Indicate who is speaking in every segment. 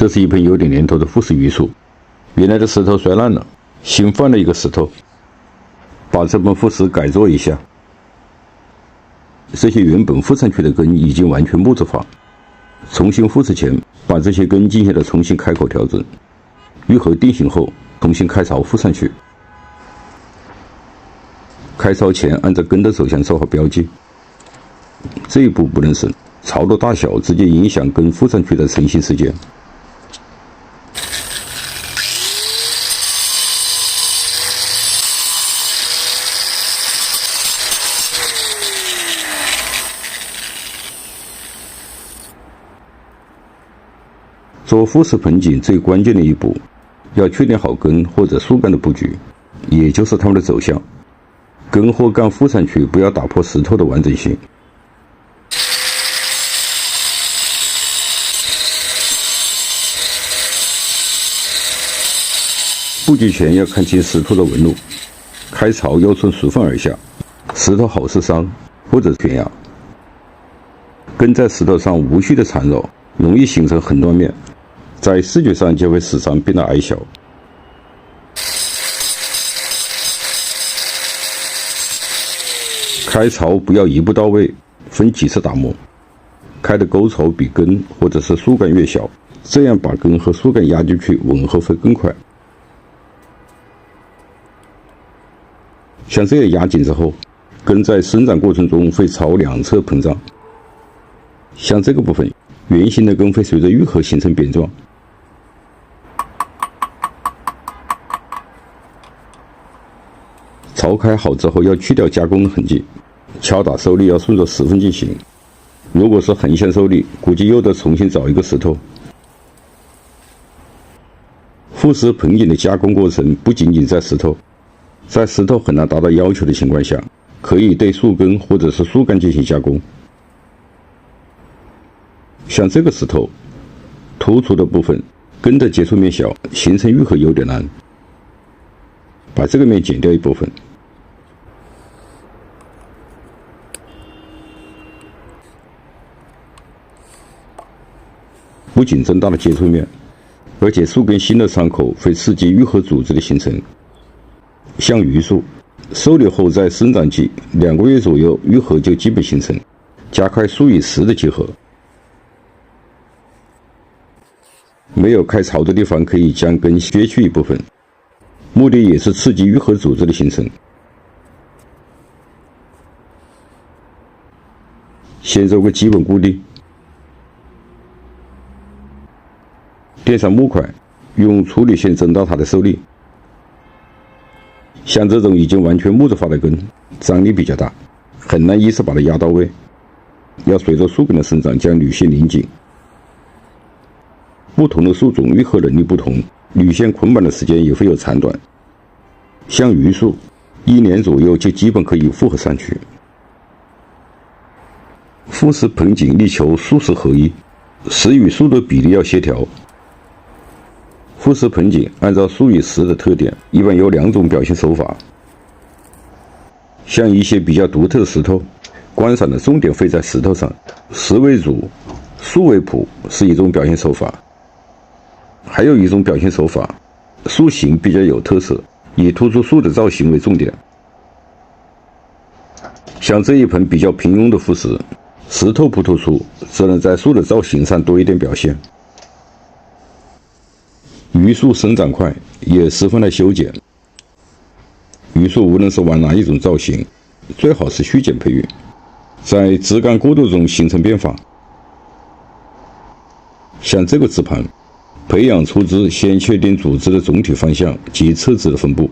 Speaker 1: 这是一盆有点年头的富士榆树，原来的石头摔烂了，新换了一个石头，把这盆富士改造一下。这些原本附上去的根已经完全木质化，重新复制前，把这些根进行了重新开口调整，愈合定型后，重新开槽附上去。开槽前按照根的走向做好标记，这一步不能省，槽的大小直接影响根附上去的成型时间。做复式盆景最关键的一步，要确定好根或者树干的布局，也就是它们的走向。根或干附上去，不要打破石头的完整性。布局前要看清石头的纹路，开槽要顺树缝而下，石头好受伤或者悬崖。根在石头上无序的缠绕，容易形成横断面，在视觉上就会使上变得矮小。开槽不要一步到位，分几次打磨，开的沟槽比根或者是树干越小，这样把根和树干压进去吻合会更快。像这样压紧之后，根在生长过程中会朝两侧膨胀，像这个部分，圆形的根会随着愈合形成扁状。槽开好之后，要去掉加工的痕迹，敲打受力要顺着石缝进行。如果是横向受力，估计又得重新找一个石头。复式盆景的加工过程不仅仅在石头，在石头很难达到要求的情况下，可以对树根或者是树干进行加工。像这个石头，突出的部分根的接触面小，形成愈合有点难，把这个面剪掉一部分。不仅增大了接触面，而且树根新的伤口会刺激愈合组织的形成。像榆树，收留后在生长期2个月左右，愈合就基本形成，加快树与石的结合。没有开槽的地方，可以将根削去一部分，目的也是刺激愈合组织的形成。先做个基本固定，垫上木块，用处理线增大它的受力。像这种已经完全木质化的根，张力比较大，很难一次把它压到位，要随着树根的生长将铝线拧紧。不同的树种愈合能力不同，铝线捆绑的时间也会有长短。像榆树，1年左右就基本可以复合上去。复式盆景力求树石合一，石与树的比例要协调。复式盆景按照树与石的特点，一般有2种表现手法。像一些比较独特的石头，观赏的重点会在石头上，石为主，树为辅，是一种表现手法。还有一种表现手法，树形比较有特色，以突出树的造型为重点。像这一盆比较平庸的复石，石头不突出，只能在树的造型上多一点表现。榆树生长快，也十分的修剪。榆树无论是玩哪一种造型，最好是虚剪培育，在枝干过渡中形成变化。像这个枝盘，培养出枝先确定组织的总体方向及侧枝的分布，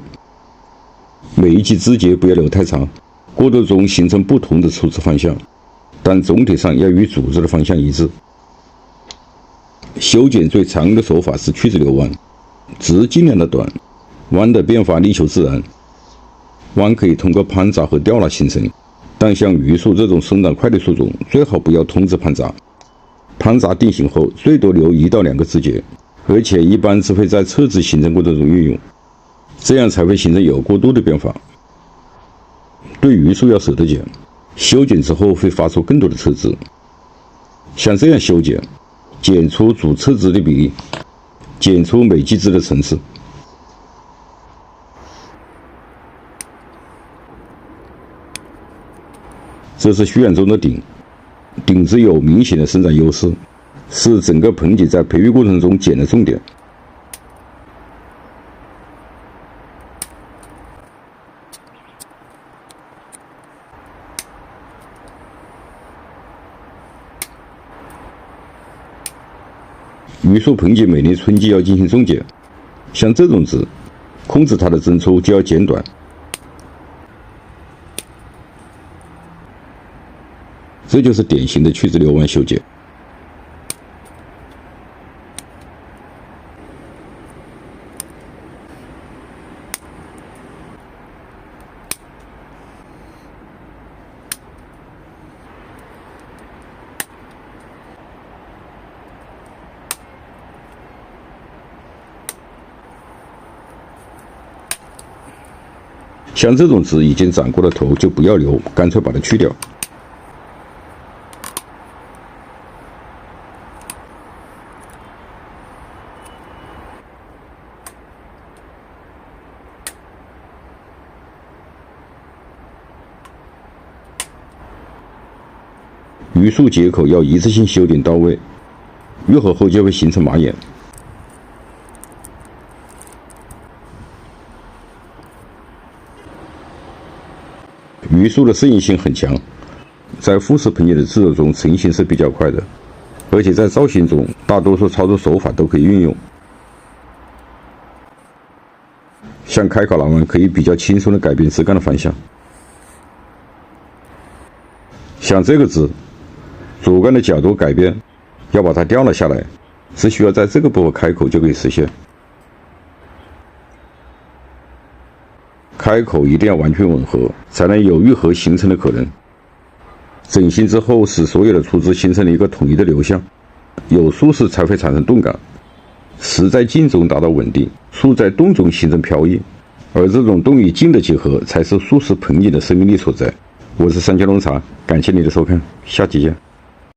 Speaker 1: 每一级枝节不要留太长，过渡中形成不同的出枝方向，但总体上要与组织的方向一致。修剪最常用的手法是去枝留弯，枝尽量的短，弯的变化力求自然。弯可以通过攀杂和吊拉形成，但像榆树这种生长快的树种，最好不要通枝攀杂。攀杂定型后，最多留1到2个枝节，而且一般只会在侧枝形成过程中运用，这样才会形成有过渡的变化。对榆树要舍得剪，修剪之后会发出更多的侧枝。像这样修剪，剪出主侧枝的比例，剪出美极致的层次。这是虚案中的顶，顶子有明显的伸展优势，是整个盆底在培育过程中剪的重点。榆树盆景每年春季要进行种剪，像这种植，控制它的针粗就要剪短。这就是典型的去枝流弯修剪。像这种植已经长过的头就不要留，干脆把它去掉。榆树结口要一次性修剪到位，愈合后就会形成马眼。榆树的适应性很强，在复式盆景的制作中成型是比较快的，而且在造型中大多数操作手法都可以运用。像开口拿弯可以比较轻松的改变枝干的方向。像这个枝，主干的角度改变，要把它掉了下来，只需要在这个部分开口就可以实现。开口一定要完全吻合，才能有愈合形成的可能。整形之后，使所有的出枝形成了一个统一的流向，有树势才会产生动感，实在静中达到稳定，树在动中形成飘逸，而这种动与静的结合，才是树式盆景的生命力所在。我是三江农场，感谢你的收看，下期见。